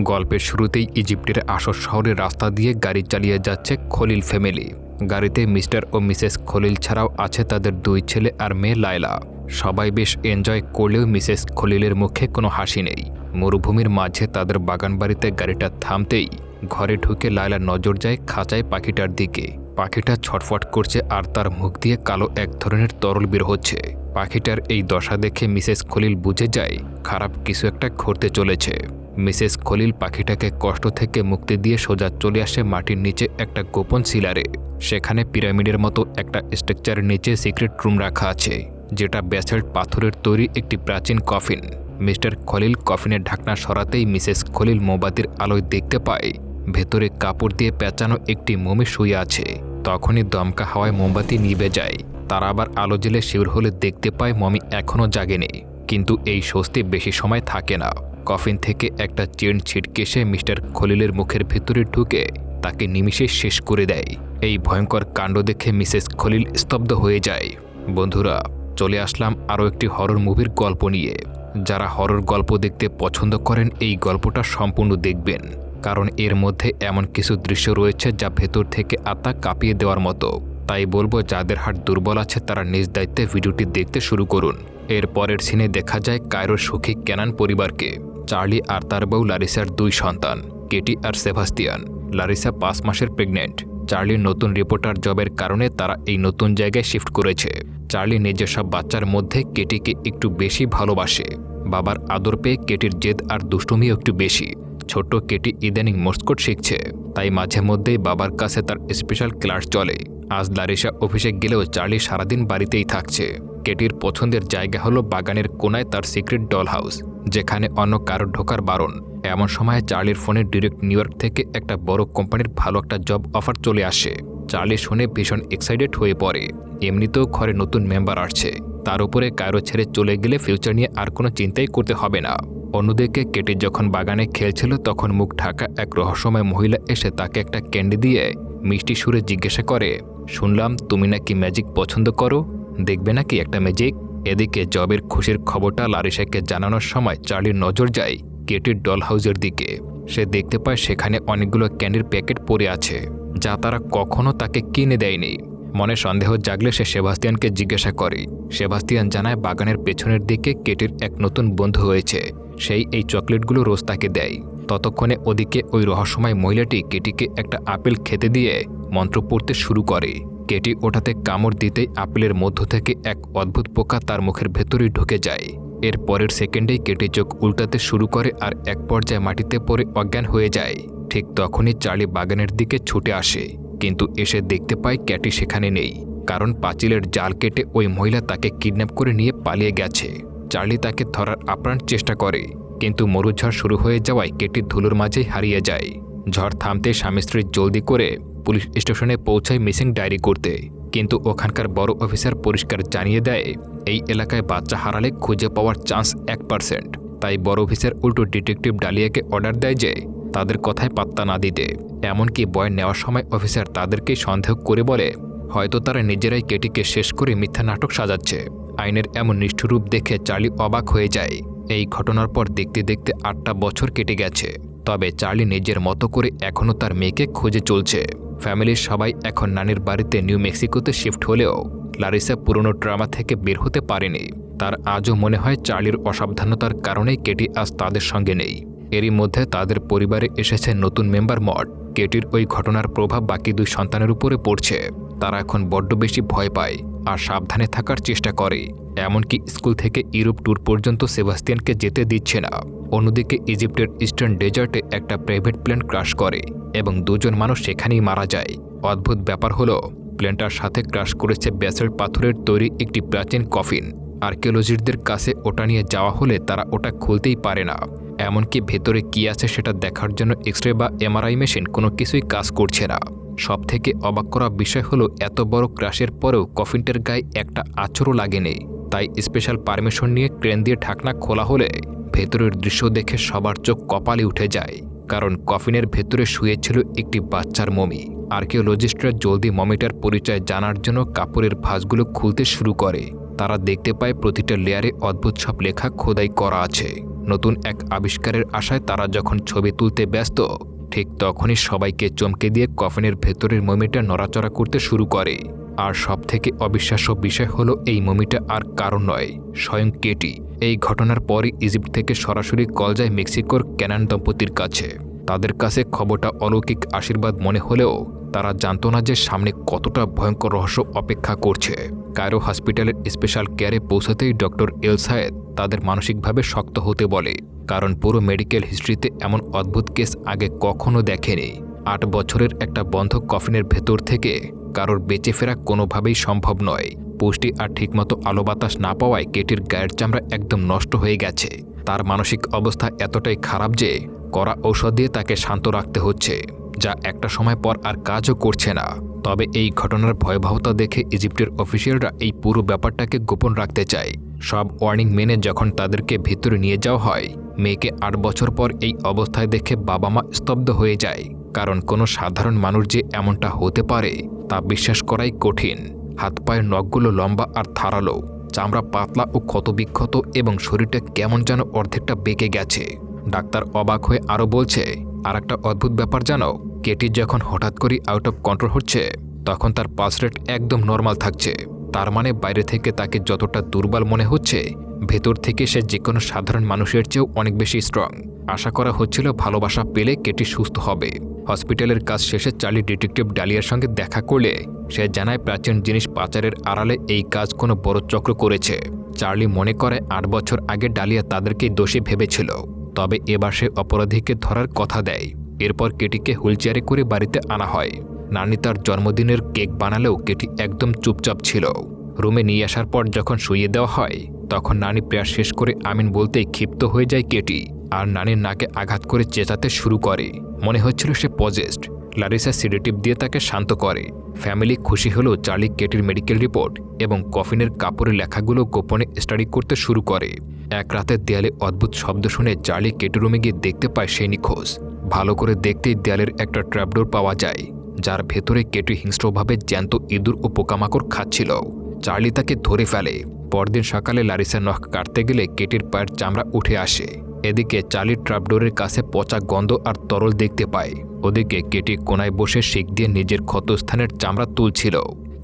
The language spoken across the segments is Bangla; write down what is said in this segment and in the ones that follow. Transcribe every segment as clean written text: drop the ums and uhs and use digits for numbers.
গল্পের শুরুতেই ইজিপ্টের আসর শহরের রাস্তা দিয়ে গাড়ি চালিয়ে যাচ্ছে খলিল ফ্যামিলি। গাড়িতে মিস্টার ও মিসেস খলিল ছাড়াও আছে তাদের 2 ছেলে আর মেয়ে লায়লা। সবাই বেশ এনজয় করলেও মিসেস খলিলের মুখে কোনো হাসি নেই। মরুভূমির মাঝে তাদের বাগানবাড়িতে গাড়িটা থামতেই ঘরে ঢুকে লায়লার নজর যায় খাঁচায় পাখিটার দিকে। পাখিটা ছটফট করছে আর তার মুখ দিয়ে কালো এক ধরনের তরল বের হচ্ছে। পাখিটার এই দশা দেখে মিসেস খলিল বুঝে যায় খারাপ কিছু একটা ঘটতে চলেছে। মিসেস খলিল পাখিটাকে কষ্ট থেকে মুক্তি দিয়ে সোজা চলে আসে মাটির নিচে একটা গোপন সিলারে। সেখানে পিরামিডের মতো একটা স্ট্রাকচারের নিচে সিক্রেট রুম রাখা আছে, যেটা ব্যাসল্ট পাথরের তৈরি একটি প্রাচীন কফিন। মিস্টার খলিল কফিনের ঢাকনা সরাতেই মিসেস খলিল মোমবাতির আলোয় দেখতে পায় ভেতরে কাপড় দিয়ে পেঁচানো একটি মমি শুয়ে আছে। তখনই দমকা হাওয়ায় মোমবাতি নিভে যায়। তারা আবার আলো জ্বেলে শিউর হলে দেখতে পায় মমি এখনও জাগেনি। কিন্তু এই স্বস্তি বেশি সময় থাকে না। কফিন থেকে একটা চেন ছিটকে এসে মিস্টার খলিলের মুখের ভেতরে ঢুকে তাকে নিমিষে শেষ করে দেয়। এই ভয়ঙ্কর কাণ্ড দেখে মিসেস খলিল স্তব্ধ হয়ে যায়। বন্ধুরা, চলে আসলাম আরও একটি হরর মুভির গল্প নিয়ে। যারা হরর গল্প দেখতে পছন্দ করেন এই গল্পটা সম্পূর্ণ দেখবেন, কারণ এর মধ্যে এমন কিছু দৃশ্য রয়েছে যা ভেতর থেকে আত্মা কাঁপিয়ে দেওয়ার মতো। তাই বলবো, যাদের হার্ট দুর্বল আছে তারা নিজ দায়িত্বে ভিডিওটি দেখতে শুরু করুন। এর পরের সিনে দেখা যায় কায়রোর সুখী কেনান পরিবারকে। চার্লি আর তার বউ লারিসার 2 সন্তান, কেটি আর সেবাস্তিয়ান। লারিসা 5 মাসের প্রেগনেন্ট। চার্লির নতুন রিপোর্টার জবের কারণে তারা এই নতুন জায়গায় শিফট করেছে। চার্লি নিজের সব বাচ্চার মধ্যে কেটিকে একটু বেশি ভালোবাসে। বাবার আদর পেয়ে কেটির জেদ আর দুষ্টুমিও একটু বেশি। ছোট্ট কেটি ইদানিং মোর্সকোড শিখছে, তাই মাঝে মধ্যেই বাবার কাছে তার স্পেশাল ক্লাস চলে। আজ লারিসা অফিসে গেলেও চার্লি সারাদিন বাড়িতেই থাকছে। কেটির পছন্দের জায়গা হলো বাগানের কোনায় তার সিক্রেট ডল হাউস, যেখানে অন্য কারোর ঢোকার বারণ। এমন সময় চার্লির ফোনে ডিরেক্ট নিউ ইয়র্ক থেকে একটা বড় কোম্পানির ভালো একটা জব অফার চলে আসে। চার্লি শুনে ভীষণ এক্সাইটেড হয়ে পড়ে। এমনিতেও ঘরে নতুন মেম্বার আসছে, তার উপরে কায়রো ছেড়ে চলে গেলে ফিউচার নিয়ে আর কোনো চিন্তাই করতে হবে না। অন্যদিকে কেটি যখন বাগানে খেলছিল তখন মুখ ঢাকা এক রহস্যময় মহিলা এসে তাকে একটা ক্যান্ডি দিয়ে মিষ্টি সুরে জিজ্ঞাসা করে, শুনলাম তুমি নাকি ম্যাজিক পছন্দ করো, দেখবে নাকি একটা ম্যাজিক? এদিকে জবের খুশির খবরটা লারিসাকে জানানোর সময় চার্লির নজর যায় কেটির ডল হাউসের দিকে। সে দেখতে পায় সেখানে অনেকগুলো ক্যান্ডির প্যাকেট পড়ে আছে, যা তারা কখনো তাকে কিনে দেয়নি। মনে সন্দেহ জাগলে সে সেবাস্তিয়ানকে জিজ্ঞাসা করে। সেবাস্তিয়ান জানায় বাগানের পেছনের দিকে কেটির এক নতুন বন্ধু হয়েছে, সেই এই চকলেটগুলো রোজ তাকে দেয়। ততক্ষণে ওদিকে ওই রহস্যময় মহিলাটি কেটিকে একটা আপেল খেতে দিয়ে মন্ত্র পড়তে শুরু করে। কেটি ওটাতে কামড় দিতেই আপেলের মধ্য থেকে এক অদ্ভুত পোকা তার মুখের ভেতরেই ঢুকে যায়। এর পরের সেকেন্ডেই কেটি চোখ উল্টাতে শুরু করে আর এক পর্যায়ে মাটিতে পড়ে অজ্ঞান হয়ে যায়। ঠিক তখনই চার্লি বাগানের দিকে ছুটে আসে, কিন্তু এসে দেখতে পায় ক্যাটি সেখানে নেই, কারণ পাঁচিলের জাল কেটে ওই মহিলা তাকে কিডন্যাপ করে নিয়ে পালিয়ে গেছে। চার্লি তাকে ধরার আপ্রাণ চেষ্টা করে, কিন্তু মরুঝড় শুরু হয়ে যাওয়ায় কেটি ধুলোর মাঝেই হারিয়ে যায়। ঝড় থামতে স্বামী স্ত্রী জলদি করে পুলিশ স্টেশনে পৌঁছায় মিসিং ডায়েরি করতে, কিন্তু ওখানকার বড় অফিসার পরিষ্কার জানিয়ে দেয় এই এলাকায় বাচ্চা হারালে খুঁজে পাওয়ার চান্স 1%। তাই বড় অফিসার উল্টো ডিটেকটিভ ডালিয়াকে অর্ডার দেয় যে তাদের কথায় পাত্তা না দিতে। এমনকি বয় নেওয়ার সময় অফিসার তাদেরকেই সন্দেহ করে বলে হয়তো তারা নিজেরাই কেটিকে শেষ করে মিথ্যা নাটক সাজাচ্ছে। আইনের এমন নিষ্ঠুর রূপ দেখে চার্লি অবাক হয়ে যায়। এই ঘটনার পর দেখতে দেখতে 8টা বছর কেটে গেছে, তবে চার্লি নিজের মতো করে এখনও তার মেয়েকে খুঁজে চলছে। ফ্যামিলির সবাই এখন নানির বাড়িতে নিউ মেক্সিকোতে শিফট হলেও লারিসা পুরনো ড্রামা থেকে বের হতে পারেনি। তার আজও মনে হয় চার্লির অসাবধানতার কারণেই কেটি আজ তাদের সঙ্গে নেই। এরই মধ্যে তাদের পরিবারে এসেছে নতুন মেম্বার মড। কেটির ওই ঘটনার প্রভাব বাকি 2 সন্তানের উপরে পড়ছে। তারা এখন বড্ড বেশি ভয় পায় আর সাবধানে থাকার চেষ্টা করে। এমনকি স্কুল থেকে ইউরোপ ট্যুর পর্যন্ত সেবাস্তিয়ানকে যেতে দিচ্ছে না। অন্যদিকে ইজিপ্টের ইস্টার্ন ডেজার্টে একটা প্রাইভেট প্লেন ক্র্যাশ করে এবং 2 জন মানুষ সেখানেই মারা যায়। অদ্ভুত ব্যাপার হলো প্লেনটার সাথে ক্র্যাশ করেছে ব্যাসল্ট পাথরের তৈরি একটি প্রাচীন কফিন। আর্কিওলজিস্টদের কাছে ওটা নিয়ে যাওয়া হলে তারা ওটা খুলতেই পারে না। এমনকি ভেতরে কী আছে সেটা দেখার জন্য এক্স রে বা এমআরআই মেশিন কোনো কিছুই কাজ করছে না। সবথেকে অবাক করা বিষয় হলো এত বড় ক্র্যাশের পরেও কফিনটার গায়ে একটা আঁচড়ও লাগেনি। তাই স্পেশাল পারমিশন নিয়ে ক্রেন দিয়ে ঢাকনা খোলা হলে ভেতরের দৃশ্য দেখে সবার চোখ কপালে উঠে যায়, কারণ কফিনের ভেতরে শুয়েছিল একটি বাচ্চার মমি। আর্কিওলজিস্টরা জলদি মমিটার পরিচয় জানার জন্য কাপড়ের ভাঁজগুলো খুলতে শুরু করে, তারা দেখতে পায় প্রতিটা লেয়ারে অদ্ভুত সব লেখা খোদাই করা আছে। নতুন এক আবিষ্কারের আশায় তারা যখন ছবি তুলতে ব্যস্ত, ঠিক তখনই সবাইকে চমকে দিয়ে কফিনের ভেতরের মমিটা নড়াচড়া করতে শুরু করে। আর সবথেকে অবিশ্বাস্য বিষয় হলো এই মমিটা আর কারণ নয়, স্বয়ং কেটি। এই ঘটনার পরই ইজিপ্ট থেকে সরাসরি কল যায় মেক্সিকোর ক্যানান দম্পতির কাছে। তাদের কাছে খবরটা অলৌকিক আশীর্বাদ মনে হলেও তারা জানত না যে সামনে কতটা ভয়ঙ্কর রহস্য অপেক্ষা করছে। কায়রো হসপিটালের স্পেশাল কেয়ারে পৌঁছাতেই ডক্টর এল সায়েদ তাদের মানসিকভাবে শক্ত হতে বলে, কারণ পুরো মেডিকেল হিস্ট্রিতে এমন অদ্ভুত কেস আগে কখনো দেখেনি। 8 বছরের একটা বন্ধ কফিনের ভেতর থেকে কারোর বেঁচে ফেরা কোনোভাবেই সম্ভব নয়। পুষ্টি আর ঠিকমতো আলো বাতাস না পাওয়ায় কেটির গায়ের চামড়া একদম নষ্ট হয়ে গেছে। তার মানসিক অবস্থা এতটাই খারাপ যে কড়া ঔষধ দিয়ে তাকে শান্ত রাখতে হচ্ছে, যা একটা সময় পর আর কাজও করছে না। তবে এই ঘটনার ভয়াবহতা দেখে ইজিপ্টের অফিসিয়ালরা এই পুরো ব্যাপারটাকে গোপন রাখতে চায়। সব ওয়ার্নিং মেনে যখন তাদেরকে ভিতরে নিয়ে যাওয়া হয়, মেয়েকে 8 বছর পর এই অবস্থায় দেখে বাবা মা স্তব্ধ হয়ে যায়, কারণ কোনো সাধারণ মানুষ যে এমনটা হতে পারে তা বিশ্বাস করাই কঠিন। হাত পায়ের নখগুলো লম্বা আর ধারালো, চামড়া পাতলা ও ক্ষতবিক্ষত এবং শরীরটা কেমন যেন অর্ধেকটা বেঁকে গেছে। ডাক্তার অবাক হয়ে আরও বলছে, আর একটা অদ্ভুত ব্যাপার জানো, কেটি যখন হঠাৎ করে আউট অফ কন্ট্রোল হচ্ছে তখন তার পালস রেট একদম নর্মাল থাকছে। তার মানে বাইরে থেকে তাকে যতটা দুর্বল মনে হচ্ছে, ভেতর থেকে সে যে কোনো সাধারণ মানুষের চেয়েও অনেক বেশি স্ট্রং। আশা করা হচ্ছিল ভালোবাসা পেলে কেটি সুস্থ হবে। হসপিটালের কাজ শেষে চার্লি ডিটেকটিভ ডালিয়ার সঙ্গে দেখা করলে সে জানায় প্রাচীন জিনিস পাচারের আড়ালে এই কাজ কোনো বড় চক্র করেছে। চার্লি মনে করে 8 বছর আগে ডালিয়া তাদেরকেই দোষী ভেবেছিল, তবে এবার সে অপরাধীকে ধরার কথা দেয়। এরপর কেটিকে হুইলচেয়ারে করে বাড়িতে আনা হয়। নানি তার জন্মদিনের কেক বানালেও কেটি একদম চুপচাপ ছিল। রুমে নিয়ে আসার পর যখন শুইয়ে দেওয়া হয় তখন নানি প্রেয়ার শেষ করে আমিন বলতেই ক্ষিপ্ত হয়ে যায় কেটি, আর নানির নাকে আঘাত করে চেঁচাতে শুরু করে। মনে হচ্ছিল সে পজেসড। লারিসা সিডেটিভ দিয়ে তাকে শান্ত করে। ফ্যামিলি খুশি হলেও চার্লি কেটির মেডিকেল রিপোর্ট এবং কফিনের কাপড়ের লেখাগুলো গোপনে স্টাডি করতে শুরু করে। এক রাতে দেয়ালে অদ্ভুত শব্দ শুনে চার্লি কেটির রুমে গিয়ে দেখতে পায় সে নিখোঁজ। ভালো করে দেখতেই দেয়ালের একটা ট্র্যাপডোর পাওয়া যায়, যার ভেতরে কেটি হিংস্রভাবে জ্যান্ত ইঁদুর ও পোকামাকড় খাচ্ছিল। চার্লি তাকে ধরে ফেলে। পরদিন সকালে লারিসা নখ কাটতে গেলে কেটির পায়ের চামড়া উঠে আসে। এদিকে চার্লি ট্র্যাপডোরের কাছে পচা গন্ধ আর তরল দেখতে পায়। ওদিকে কেটি কোনায় বসে শিক দিয়ে নিজের ক্ষতস্থানের চামড়া তুলছিল।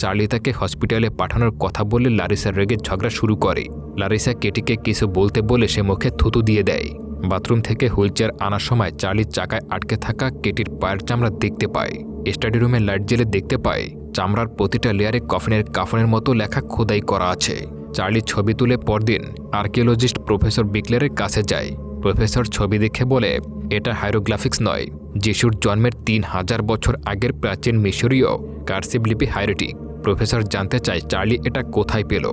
চার্লি তাকে হসপিটালে পাঠানোর কথা বলে লারিসা রেগে ঝগড়া শুরু করে। লারিসা কেটিকে কিছু বলতে বলে সে মুখে থুতু দিয়ে দেয়। বাথরুম থেকে হুইলচেয়ার আনার সময় চার্লির চাকায় আটকে থাকা কেটির পায়ের চামড়া দেখতে পায়। স্টাডি রুমে লাইট জ্বেলে দেখতে পায় চামড়ার প্রতিটা লেয়ারে কফিনের কাফনের মতো লেখা খোদাই করা আছে। চার্লি ছবি তুলে পরদিন আর্কিওলজিস্ট প্রফেসর বিকলারের কাছে যায়। প্রফেসর ছবি দেখে বলে, এটা হাইরোগ্রাফিক্স নয়, যিশুর জন্মের 3000 বছর আগের প্রাচীন মিশরীয় কার্সিভ লিপি হাইরেটিক। প্রফেসর জানতে চায় চার্লি এটা কোথায় পেল।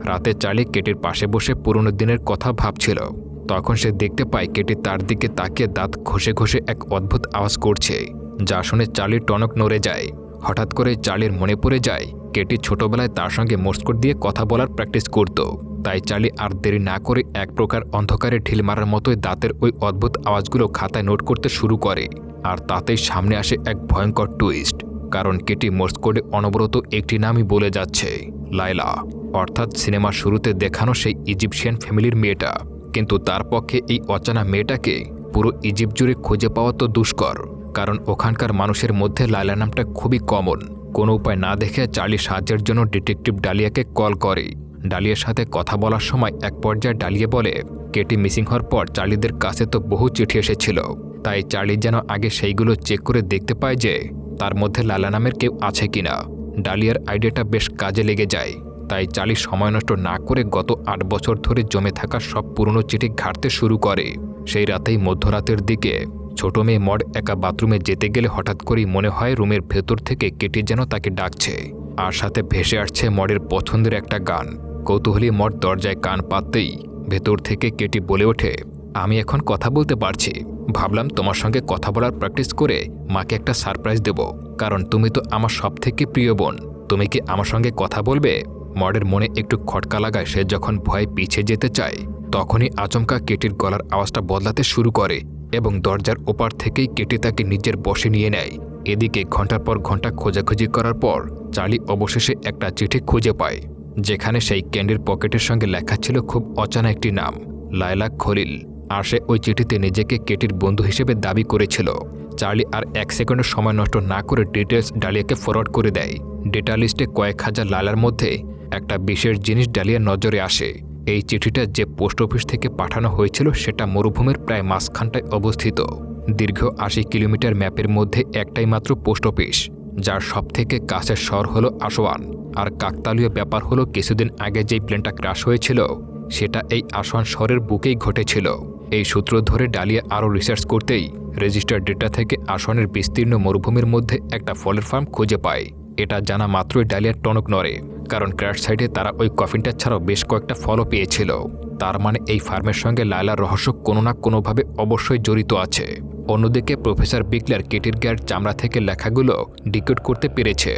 রাতে চার্লি কেটির পাশে বসে পুরনো দিনের কথা ভাবছিল। তখন সে দেখতে পায় কেটি তার দিকে তাকিয়ে দাঁত ঘষে ঘষে এক অদ্ভুত আওয়াজ করছে, যা শুনে চার্লির টনক নড়ে যায়। হঠাৎ করে চার্লির মনে পড়ে যায় কেটি ছোটবেলায় তার সঙ্গে মোর্স কোড দিয়ে কথা বলার প্র্যাকটিস করত। তাই চার্লি আর দেরি না করে এক প্রকার অন্ধকারে ঢিল মারার মতোই দাঁতের ওই অদ্ভুত আওয়াজগুলো খাতায় নোট করতে শুরু করে। আর তাতেই সামনে আসে এক ভয়ঙ্কর টুইস্ট, কারণ কেটি মোর্স কোডে অনবরত একটি নামই বলে যাচ্ছে, লায়লা, অর্থাৎ সিনেমার শুরুতে দেখানো সেই ইজিপশিয়ান ফ্যামিলির মেয়েটা। কিন্তু তার পক্ষে এই অজানা মেয়েটাকে পুরো ইজিপ্ট জুড়ে খুঁজে পাওয়া তো দুষ্কর, কারণ ওখানকার মানুষের মধ্যে লায়লা নামটা খুবই কমন। কোনো উপায় না দেখে চার্লি সাহায্যের জন্য ডিটেকটিভ ডালিয়াকে কল করে। ডালিয়ার সাথে কথা বলার সময় এক পর্যায়ে ডালিয়া বলে, কেটি মিসিং হওয়ার পর চার্লিদের কাছে তো বহু চিঠি এসেছিল, তাই চার্লি যেন আগে সেইগুলো চেক করে দেখতে পায় যে তার মধ্যে লায়লা নামের কেউ আছে কিনা। ডালিয়ার আইডিয়াটা বেশ কাজে লেগে যায়। তাই চার্লি সময় নষ্ট না করে গত 8 বছর ধরে জমে থাকা সব পুরনো চিঠি ঘাঁটতে শুরু করে। সেই রাতেই মধ্যরাতের দিকে ছোট মেয়ে মড একা বাথরুমে যেতে গেলে হঠাৎ করেই মনে হয় রুমের ভেতর থেকে কেটি যেন তাকে ডাকছে, আর সাথে ভেসে আসছে মডের পছন্দের একটা গান। কৌতূহলী মড দরজায় কান পাততেই ভেতর থেকে কেটি বলে ওঠে, আমি এখন কথা বলতে পারছি। ভাবলাম তোমার সঙ্গে কথা বলার প্র্যাকটিস করে মাকে একটা সারপ্রাইজ দেব, কারণ তুমি তো আমার সবথেকে প্রিয় বোন। তুমি কি আমার সঙ্গে কথা বলবে? মডের মনে একটু খটকা লাগায় সে যখন ভয়ে পিছিয়ে যেতে চায়, তখনই আচমকা কেটির গলার আওয়াজটা বদলাতে শুরু করে এবং দরজার ওপার থেকেই কেটি তাকে নিজের বশে নিয়ে নেয়। এদিকে ঘন্টার পর ঘন্টা খোঁজাখুঁজি করার পর চার্লি অবশেষে একটা চিঠি খুঁজে পায়, যেখানে সেই ক্যান্ডির পকেটের সঙ্গে লেখা ছিল খুব অজানা একটি নাম, লায়লা খলিল। আর সে ওই চিঠিতে নিজেকে কেটির বন্ধু হিসেবে দাবি করেছিল। চার্লি আর 1 সেকেন্ডের সময় নষ্ট না করে ডিটেলস ডালিয়াকে ফরওয়ার্ড করে দেয়। ডেটা লিস্টে কয়েক হাজার লায়লার মধ্যে একটা বিশেষ জিনিস ডালিয়ার নজরে আসে। এই চিঠিটা যে পোস্ট অফিস থেকে পাঠানো হয়েছিল সেটা মরুভূমির প্রায় মাঝখানটায় অবস্থিত। দীর্ঘ 80 কিলোমিটার ম্যাপের মধ্যে একটাই মাত্র পোস্ট অফিস, যার সবথেকে কাছের শহর হলো আসওয়ান। আর কাকতালীয় ব্যাপার হলো কিছুদিন আগে যেই প্লেনটা ক্র্যাশ হয়েছিল সেটা এই আসওয়ান শহরের বুকেই ঘটেছিল। এই সূত্র ধরে ডালিয়া আরও রিসার্চ করতেই রেজিস্টার্ড ডেটা থেকে আসওয়ানের বিস্তীর্ণ মরুভূমির মধ্যে একটা ফলের ফার্ম খুঁজে পায়। এটা জানা মাত্রই ডালিয়ার টনক নড়ে, কারণ ক্র্যাশ সাইটে তারা ওই কফিনটা ছাড়াও বেশ কয়েকটা ফলও পেয়েছিল। তার মানে এই ফার্মের সঙ্গে লায়লার রহস্য কোনো না কোনোভাবে অবশ্যই জড়িত আছে। অন্যদিকে প্রফেসর বিগলার কেটির গায়ের চামড়া থেকে লেখাগুলো ডিকোড করতে পেরেছে।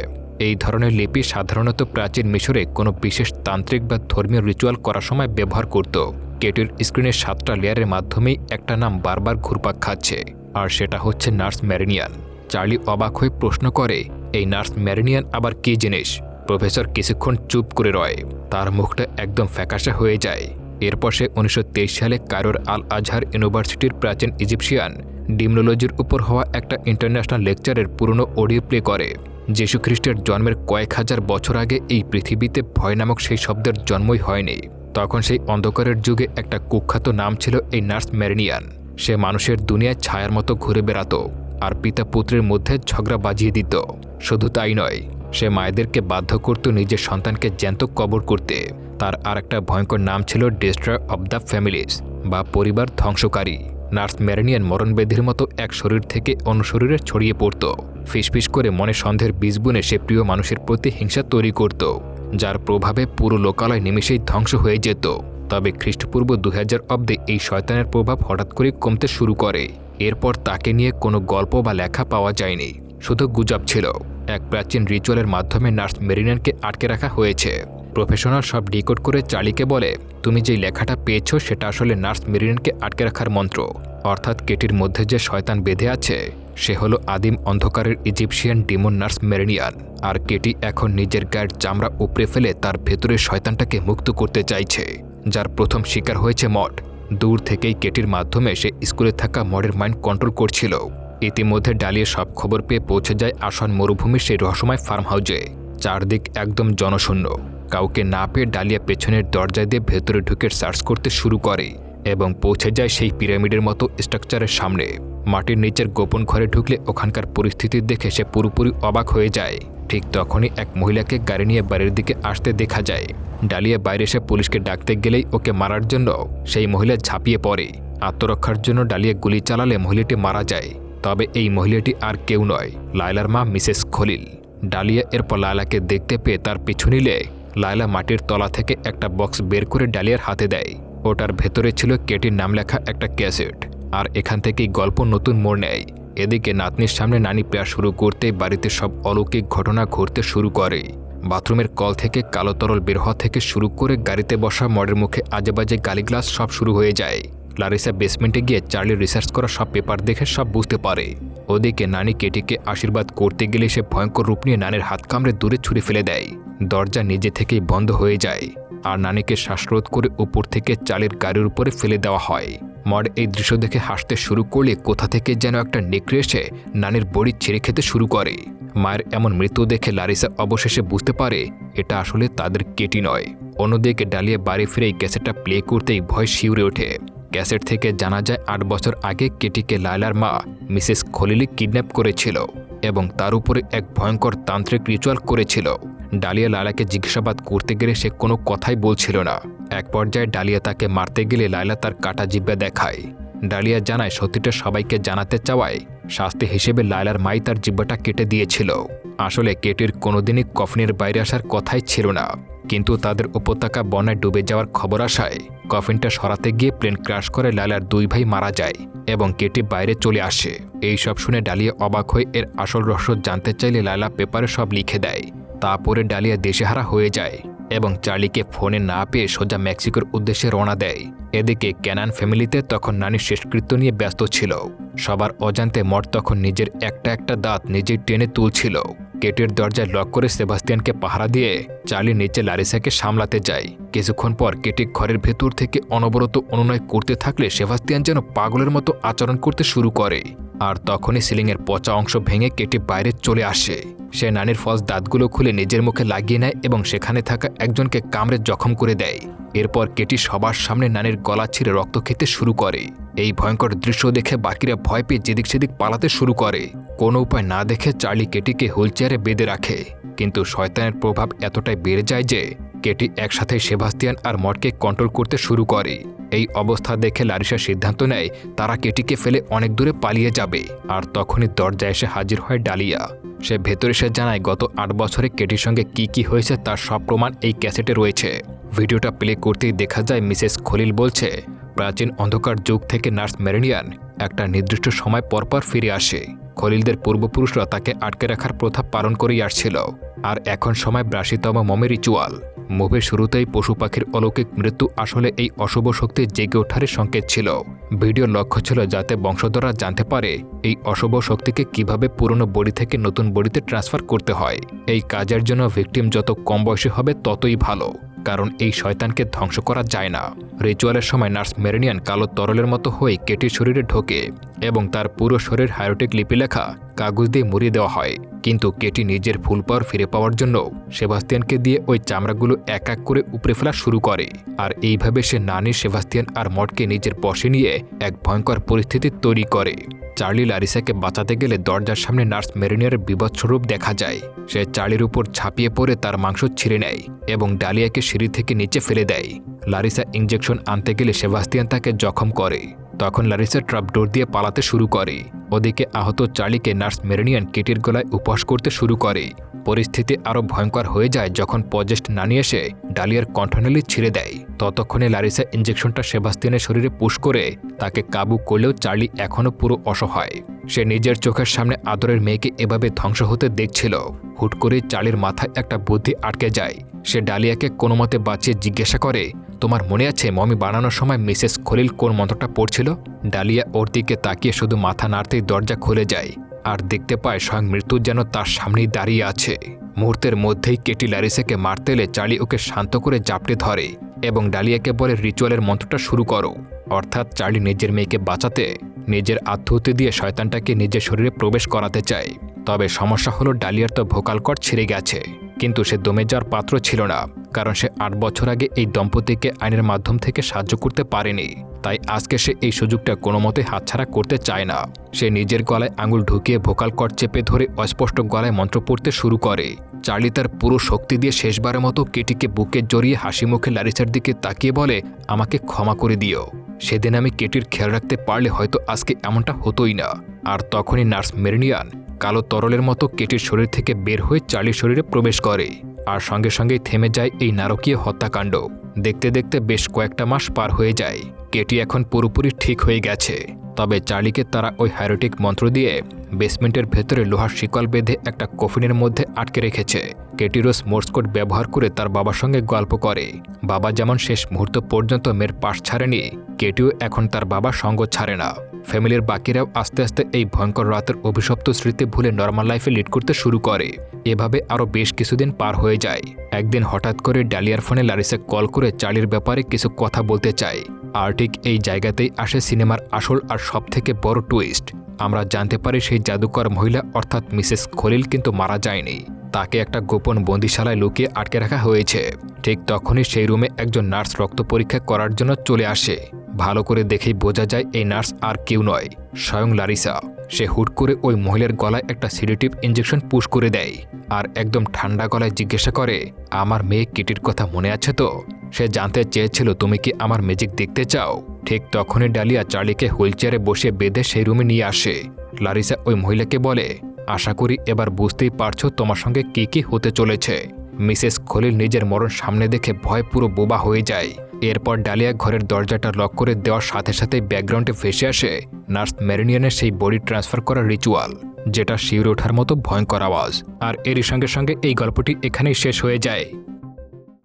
এই ধরনের লিপি সাধারণত প্রাচীন মিশরে কোনো বিশেষ তান্ত্রিক বা ধর্মীয় রিচুয়াল করার সময় ব্যবহার করত। কেটির স্ক্রিনের 7টা লেয়ারের মাধ্যমেই একটা নাম বারবার ঘুরপাক খাচ্ছে, আর সেটা হচ্ছে নার্স ম্যারিনিয়ান। চার্লি অবাক হয়ে প্রশ্ন করে, এই নার্স ম্যারিনিয়ান আবার কী জিনিস? প্রফেসর কিছুক্ষণ চুপ করে রয়, তার মুখটা একদম ফ্যাকাশে হয়ে যায়। এরপর সে 1923 সালে কায়রোর আল আজহার ইউনিভার্সিটির প্রাচীন ইজিপশিয়ান ডিমনোলজির উপর হওয়া একটা ইন্টারন্যাশনাল লেকচারের পুরনো অডিও প্লে করে। যীশুখ্রিস্টের জন্মের কয়েক হাজার বছর আগে এই পৃথিবীতে ভয় নামক সেই শব্দের জন্মই হয়নি। তখন সেই অন্ধকারের যুগে একটা কুখ্যাত নাম ছিল এই নার্স ম্যারিনিয়ান। সে মানুষের দুনিয়ায় ছায়ার মতো ঘুরে বেড়াতো আর পিতা পুত্রের মধ্যে ঝগড়া বাজিয়ে দিত। শুধু তাই নয়, সে মায়েদেরকে বাধ্য করত নিজের সন্তানকে জ্যান্ত কবর করতে। তার আর একটা ভয়ঙ্কর নাম ছিল ডিস্ট্রয়ার অব দ্য ফ্যামিলিজ, বা পরিবার ধ্বংসকারী। নার্স ম্যারিনিয়ান মরণব্যাধির মতো এক শরীর থেকে অন্য শরীরে ছড়িয়ে পড়ত। ফিসফিস করে মনে সন্দেহের বীজ বুনে সে প্রিয় মানুষের প্রতি হিংসা তৈরি করত, যার প্রভাবে পুরো লোকালয় নিমেষেই ধ্বংস হয়ে যেত। তবে খ্রিস্টপূর্ব 2000 অব্দে এই শয়তানের প্রভাব হঠাৎ করে কমতে শুরু করে। এরপর তাকে নিয়ে কোনো গল্প বা লেখা পাওয়া যায়নি, শুধু গুজব ছিল। এক প্রাচীন রিচুয়ালের মাধ্যমে নার্স ম্যারিনিয়ানকে আটকে রাখা হয়েছে। প্রফেশনাল সব ডিকোড করে চার্লিকে বলে, তুমি যেই লেখাটা পেয়েছো সেটা আসলে নার্স ম্যারিনিয়ানকে আটকে রাখার মন্ত্র। অর্থাৎ কেটির মধ্যে যে শয়তান বেঁধে আছে সে হলো আদিম অন্ধকারের ইজিপশিয়ান ডিমন নার্স ম্যারিনিয়ান। আর কেটি এখন নিজের গায়ের চামড়া উপড়ে ফেলে তার ভেতরের শয়তানটাকে মুক্ত করতে চাইছে, যার প্রথম শিকার হয়েছে মড। দূর থেকেই কেটির মাধ্যমে সে স্কুলে থাকা মডের মাইন্ড কন্ট্রোল করছিল। ইতিমধ্যে ডালিয়া সব খবর পেয়ে পৌঁছে যায় আসন মরুভূমির সেই রহস্যময় ফার্ম হাউসে। চারদিক একদম জনশূন্য। কাউকে না পেয়ে ডালিয়া পেছনের দরজা দিয়ে ভেতরে ঢুকে সার্চ করতে শুরু করে এবং পৌঁছে যায় সেই পিরামিডের মতো স্ট্রাকচারের সামনে। মাটির নিচের গোপন ঘরে ঢুকলে ওখানকার পরিস্থিতি দেখে সে পুরোপুরি অবাক হয়ে যায়। ঠিক তখনই এক মহিলাকে গাড়ি নিয়ে বাড়ির দিকে আসতে দেখা যায়। ডালিয়া বাইরে এসে পুলিশকে ডাকতে গেলেই ওকে মারার জন্য সেই মহিলা ঝাঁপিয়ে পড়ে। আত্মরক্ষার জন্য ডালিয়া গুলি চালালে মহিলাটি মারা যায়। তবে এই মহিলাটি আর কেউ নয়, লায়লার মা মিসেস খলিল। ডালিয়া এরপর লায়লাকে দেখতে পেয়ে তার পিছু নিলে লায়লা মাটির তলা থেকে একটা বক্স বের করে ডালিয়ার হাতে দেয়। ওটার ভেতরে ছিল কেটির নাম লেখা একটা ক্যাসেট। আর এখান থেকেই গল্প নতুন মোড় নেয়। এদিকে নাতনির সামনে নানি প্রেয়ার শুরু করতে বাড়িতে সব অলৌকিক ঘটনা ঘটতে শুরু করে। বাথরুমের কল থেকে কালো তরল বের হওয়া থেকে শুরু করে গাড়িতে বসা মডের মুখে আজেবাজে গালিগ্লাস সব শুরু হয়ে যায়। লারিসা বেসমেন্টে গিয়ে চার্লি রিসার্চ করা সব পেপার দেখে সব বুঝতে পারে। ওদিকে নানি কেটিকে আশীর্বাদ করতে গেলে সে ভয়ঙ্কর রূপ নিয়ে নানির হাত কামড়ে দূরে ছুঁড়ে ফেলে দেয়। দরজা নিজে থেকেই বন্ধ হয়ে যায় আর নানিকে শ্বাসরোধ করে উপর থেকে চালের গাড়ির উপরে ফেলে দেওয়া হয়। মড এই দৃশ্য দেখে হাসতে শুরু করলে কোথা থেকে যেন একটা নেকড়ে এসে নানির বড়ি ছেড়ে খেতে শুরু করে। মায়ের এমন মৃত্যু দেখে লারিসা অবশেষে বুঝতে পারে এটা আসলে তাদের কেটি নয়। অন্যদিকে ডালিয়া বাড়ি ফিরে ক্যাসেটটা প্লে করতেই ভয় শিউরে ওঠে। ক্যাসেট থেকে জানা যায় 8 বছর আগে কেটিকে লায়লার মা মিসেস খলিলি কিডন্যাপ করেছিল এবং তার উপরে এক ভয়ঙ্কর তান্ত্রিক রিচুয়াল করেছিল। ডালিয়া লায়লাকে জিজ্ঞাসাবাদ করতে গেলে সে কোনো কথাই বলছিল না। এক পর্যায়ে ডালিয়া তাকে মারতে গেলে লায়লা তার কাটা জিহ্বা দেখায়। ডালিয়া জানায় সত্যিটা সবাইকে জানাতে চাওয়ায় শাস্তি হিসেবে লায়লার মাই তার জিহ্বাটা কেটে দিয়েছিল। আসলে কেটির কোনোদিনই কফিনের বাইরে আসার কথাই ছিল না, কিন্তু তাদের উপত্যকা বন্যায় ডুবে যাওয়ার খবর আসায় কফিনটা সরাতে গিয়ে প্লেন ক্র্যাশ করে লায়লার 2 ভাই মারা যায় এবং কেটি বাইরে চলে আসে। এই সব শুনে ডালিয়া অবাক হয়ে এর আসল রহস্য জানতে চাইলে লায়লা পেপারে সব লিখে দেয়। তারপরে ডালিয়া দেশেহারা হয়ে যায় এবং চার্লিকে ফোনে না পেয়ে সোজা মেক্সিকোর উদ্দেশ্যে রওনা দেয়। এদিকে ক্যানান ফ্যামিলিতে তখন নানির শেষকৃত্য নিয়ে ব্যস্ত ছিল। সবার অজান্তে মড তখন নিজের একটা দাঁত নিজেই টেনে তুলছিল। কেটির দরজায় লক করে সেবাস্তিয়ানকে পাহারা দিয়ে চার্লি নিচে লারিসাকে সামলাতে যায়। কিছুক্ষণ পর কেটি ঘরের ভেতর থেকে অনবরত অনুনয় করতে থাকলে সেবাস্তিয়ান যেন পাগলের মতো আচরণ করতে শুরু করে। আর তখনই সিলিংয়ের পচা অংশ ভেঙে কেটি বাইরে চলে আসে। সে নানির ফলস দাঁতগুলো খুলে নিজের মুখে লাগিয়ে নেয় এবং সেখানে থাকা একজনকে কামড়ে জখম করে দেয়। এরপর কেটি সবার সামনে নানির গলা ছিঁড়ে রক্ত খেতে শুরু করে। এই ভয়ঙ্কর দৃশ্য দেখে বাকিরা ভয় পেয়ে যেদিক সেদিক পালাতে শুরু করে। কোনো উপায় না দেখে চার্লি কেটিকে হুইলচেয়ারে বেঁধে রাখে, কিন্তু শয়তানের প্রভাব এতটাই বেড়ে যায় যে কেটি একসাথে সেবাস্তিয়ান আর মডকে কন্ট্রোল করতে শুরু করে। এই অবস্থা দেখে লারিসা সিদ্ধান্ত নেয় তারা কেটিকে ফেলে অনেক দূরে পালিয়ে যাবে। আর তখনই দরজায় এসে হাজির হয় ডালিয়া। সে ভেতরে এসে জানায় গত 8 বছরে কেটির সঙ্গে কি হয়েছে তার সব প্রমাণ এই ক্যাসেটে রয়েছে। ভিডিওটা প্লে করতেই দেখা যায় মিসেস খলিল বলছে প্রাচীন অন্ধকার যুগ থেকে নার্স মেরিনিয়ান একটা নির্দিষ্ট সময় পরপর ফিরে আসে। খলিলদের পূর্বপুরুষরা তাকে আটকে রাখার প্রথা পালন করেই আসছিল। আর এখন সময় 82তম মমি রিচুয়াল। মুভির শুরুতেই পশু পাখির অলৌকিক মৃত্যু আসলে এই অশুভ শক্তির জেগে ওঠার সংকেত ছিল। ভিডিওর লক্ষ্য ছিল যাতে বংশধররা জানতে পারে এই অশুভ শক্তিকে কিভাবে পুরনো বডি থেকে নতুন বডিতে ট্রান্সফার করতে হয়। এই কাজের জন্য ভিকটিম যত কম বয়সী হবে ততই ভালো, কারণ এই শয়তানকে ধ্বংস করা যায় না। রিচুয়ালের সময় নার্স মেরিনিয়ান কালো তরলের মতো হয়ে কেটির শরীরে ঢোকে এবং তার পুরো শরীর হাইরোটিক লিপি লেখা কাগজ দিয়ে মুড়িয়ে দেওয়া হয়। কিন্তু কেটি নিজের ফুল পাওয়ার ফিরে পাওয়ার জন্য সেবাস্তিয়ানকে দিয়ে ওই চামড়াগুলো এক এক করে উপড়ে ফেলা শুরু করে। আর এইভাবে সে নানি, সেবাস্তিয়ান আর মডকে নিজের বশে নিয়ে এক ভয়ঙ্কর পরিস্থিতি তৈরি করে। চার্লি লারিসাকে বাঁচাতে গেলে দরজার সামনে নার্স মেরিনিয়ার বিভৎস রূপ দেখা যায়। সে চার্লির উপর ঝাঁপিয়ে পড়ে তার মাংস ছিঁড়ে নেয় এবং ডালিয়াকে সিঁড়ি থেকে নিচে ফেলে দেয়। লারিসা ইঞ্জেকশন আনতে গেলে সেবাস্তিয়ান তাকে জখম করে। তখন লারিসা ট্র্যাপডোর দিয়ে পালাতে শুরু করে। ওদিকে আহত চার্লিকে নার্স মেরিনিয়ান কেটির গলায় উপহাস করতে শুরু করে। পরিস্থিতি আরও ভয়ঙ্কর হয়ে যায় যখন পজেস্ট নানি এসে ডালিয়ার কণ্ঠনালী ছিঁড়ে দেয়। ততক্ষণে লারিসা ইঞ্জেকশনটা সেবাস্তিয়ানের শরীরে পুশ করে তাকে কাবু করলেও চার্লি এখনও পুরো অসহায়। সে নিজের চোখের সামনে আদরের মেয়েকে এভাবে ধ্বংস হতে দেখছিল। হুট করে চার্লির মাথায় একটা বুদ্ধি আটকে যায়। সে ডালিয়াকে কোনো মতে বাঁচিয়ে জিজ্ঞাসা করে, তোমার মনে আছে মমি বানানোর সময় মিসেস খলিল কোন মন্ত্রটা পড়ছিল? ডালিয়া ওর দিকে তাকিয়ে শুধু মাথা নাড়তেই দরজা খুলে যায় আর দেখতে পায় স্বয়ং মৃত্যু যেন তার সামনেই দাঁড়িয়ে আছে। মুহূর্তের মধ্যেই কেটি লারিসাকে মারতে এলে চার্লি ওকে শান্ত করে জাপটে ধরে এবং ডালিয়াকে বলে রিচুয়ালের মন্ত্রটা শুরু করো। অর্থাৎ চার্লি নিজের মেয়েকে বাঁচাতে নিজের আত্মহত্যা দিয়ে শয়তানটাকে নিজের শরীরে প্রবেশ করাতে চায়। তবে সমস্যা হলো ডালিয়ার তো ভোকাল কর্ড ছিঁড়ে গেছে, কিন্তু সে দমে যাওয়ার পাত্র ছিল না, কারণ সে 8 বছর আগে এই দম্পতিকে আইনের মাধ্যম থেকে সাহায্য করতে পারেনি। তাই আজকে সে এই সুযোগটা কোনো মতে হাতছাড়া করতে চায় না। সে নিজের গলায় আঙুল ঢুকিয়ে ভোকাল কর্ড চেপে ধরে অস্পষ্ট গলায় মন্ত্র পড়তে শুরু করে। চার্লি তার পুরো শক্তি দিয়ে শেষবারের মতো কেটিকে বুকে জড়িয়ে হাসি মুখে লারিসার দিকে তাকিয়ে বলে, আমাকে ক্ষমা করে দিও। সেদিন আমি কেটির খেয়াল রাখতে পারলে হয়তো আজকে এমনটা হতোই না। আর তখনই নার্স মেরিনিয়ান কালো তরলের মতো কেটির শরীর থেকে বের হয়ে চার্লির শরীরে প্রবেশ করে। আর সঙ্গে সঙ্গেই থেমে যায় এই নারকীয় হত্যাকাণ্ড। দেখতে দেখতে বেশ কয়েকটা মাস পার হয়ে যায়। কেটি এখন পুরোপুরি ঠিক হয়ে গেছে। তবে চার্লিকে তারা ওই হাইরোটিক মন্ত্র দিয়ে বেসমেন্টের ভেতরে লোহার শিকল বেঁধে একটা কফিনের মধ্যে আটকে রেখেছে। কেটি রোজ মোর্স কোড ব্যবহার করে তার বাবার সঙ্গে গল্প করে। বাবা যেমন শেষ মুহূর্ত পর্যন্ত মেয়ের পাশ ছাড়েনি, কেটিও এখন তার বাবার সঙ্গ ছাড়ে না। ফ্যামিলির বাকিরাও আস্তে আস্তে এই ভয়ঙ্কর রাতের অভিশপ্ত স্মৃতি ভুলে নর্মাল লাইফে লিড করতে শুরু করে। এভাবে আরও বেশ কিছুদিন পার হয়ে যায়। একদিন হঠাৎ করে ডালিয়ার ফোনে লারিসা কল করে চার্লির ব্যাপারে কিছু কথা বলতে চায়। আর ঠিক এই জায়গাতেই আসে সিনেমার আসল আর সবথেকে বড় টুইস্ট। আমরা জানতে পারি সেই জাদুকর মহিলা অর্থাৎ মিসেস খলিল কিন্তু মারা যায়নি। তাকে একটা গোপন বন্দিশালায় লুকিয়ে আটকে রাখা হয়েছে। ঠিক তখনই সেই রুমে একজন নার্স রক্ত পরীক্ষা করার জন্য চলে আসে। ভালো করে দেখেই বোঝা যায় এই নার্স আর কেউ নয়, স্বয়ং লারিসা। সে হুট করে ওই মহিলার গলায় একটা সিডেটিভ ইঞ্জেকশন পুশ করে দেয় আর একদম ঠান্ডা গলায় জিজ্ঞাসা করে, আমার মেয়ে কেটির কথা মনে আছে তো? সে জানতে চেয়েছিল তুমি কি আমার ম্যাজিক দেখতে চাও? ঠিক তখনই ডালিয়া চার্লিকে হুইলচেয়ারে বসে বেঁধে সেই রুমে নিয়ে আসে। লারিসা ওই মহিলাকে বলে, আশা করি এবার বুঝতেই পারছো তোমার সঙ্গে কি হতে চলেছে। মিসেস খলিল নিজের মরণ সামনে দেখে ভয় পুরো বোবা হয়ে যায়। এরপর ডালিয়া ঘরের দরজাটা লক করে দেওয়ার সাথে সাথে ব্যাকগ্রাউন্ডে ভেসে আসে নার্স মেরিনিয়ানের সেই বডি ট্রান্সফার করার রিচুয়াল, যেটা শিউরে ওঠার মতো ভয়ঙ্কর আওয়াজ। আর এরই সঙ্গে সঙ্গে এই গল্পটি এখানেই শেষ হয়ে যায়।